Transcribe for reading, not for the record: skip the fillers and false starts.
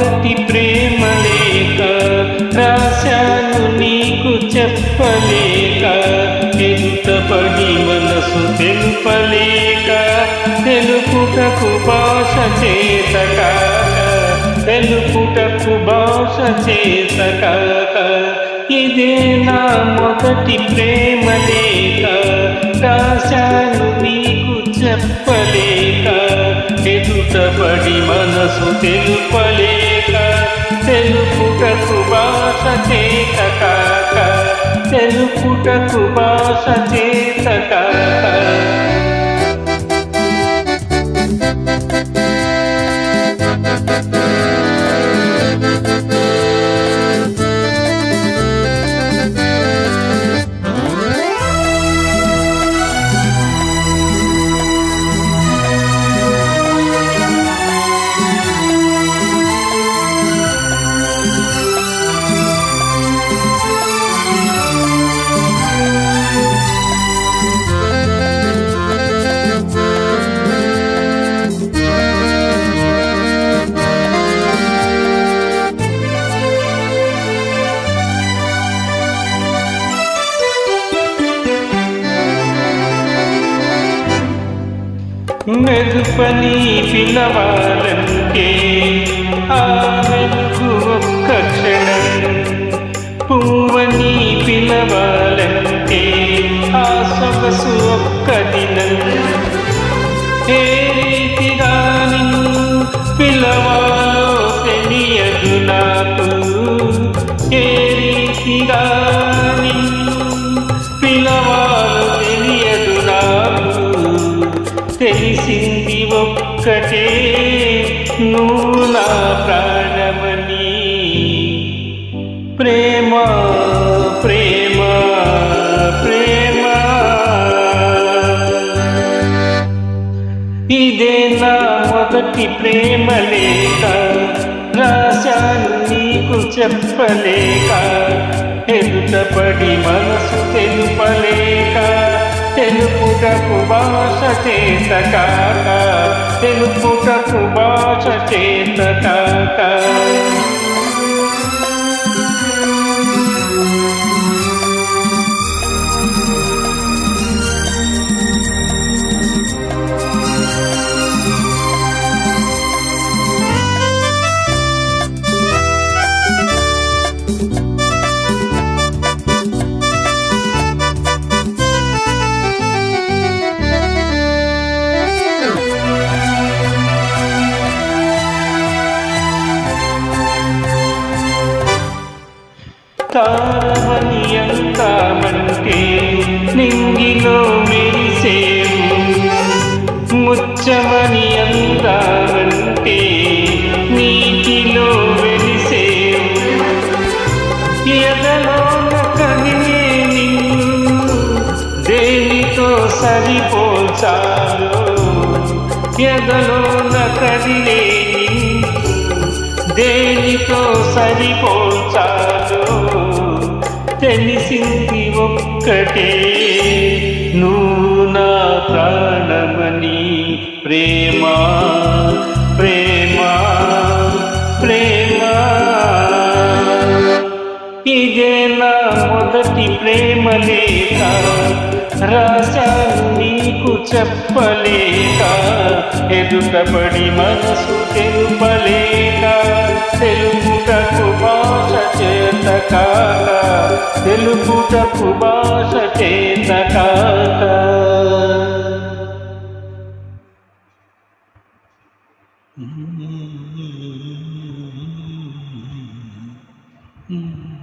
మొదటి ప్రేమ లేక రాశాను నీకు చెప్పలేక ఎదుటపడి మనసు తెలుపలేక తెలుపుటకు భాష చేతక తెలుపుటకు భాష చేతక ఇదే నా మొదటి ప్రేమ లేక రాశాను నీకు చెప్పలేక ఎదుటపడి మనసు తెలుపలేక తెలుపుటకు భాష చేతక తెలుపుటకు భాష చేతక మెరుపని పిలవాలంటే ఆ వెలుగు ఒక్క క్షణం పువ్వని పిలవాలంటే ఆ సొగసు ఒక్క దినం ఏ రీతిగా నిన్ను పిలవాలో తెలియదు నాకు ఏ రీతిగా నిన్ను పిలవాలో తెలియదు నాకు తెలిసింది ఒక్కటే నువ్వు నా ప్రాణమని ప్రేమ ప్రేమ ప్రేమ ఇదే నా మొదటి ప్రేమ లేక రాశాను నీకు చెప్పలేక ఎదుటపడి మనసు తెలుపలేక తెలుపుటకు భాష చేతక తెలుపుటకు భాష చేతక తారవని అంతామంటే నింగిలో మెరిసేవు ముచ్చమని అందామంటే నీటిలో వెలిసేవు ఎదలోన కదిలే నిన్ను దేనితో సరిపోల్చాలో ఎదలోన కదిలే దేనితో సరిపోల్చాలో తెలిసింది ఒక్కటే నువ్వు నా ప్రాణమని ప్రేమ ప్రేమ ప్రేమ ఇదే నా మొదటి ప్రేమ లేక రాశాను నీకు చెప్పలేక ఎదుటపడి మనసు తెలుపలేక తెలుపుటకు భాష చేతక తెలుపుటకు భాష చేతక Mm-hmm.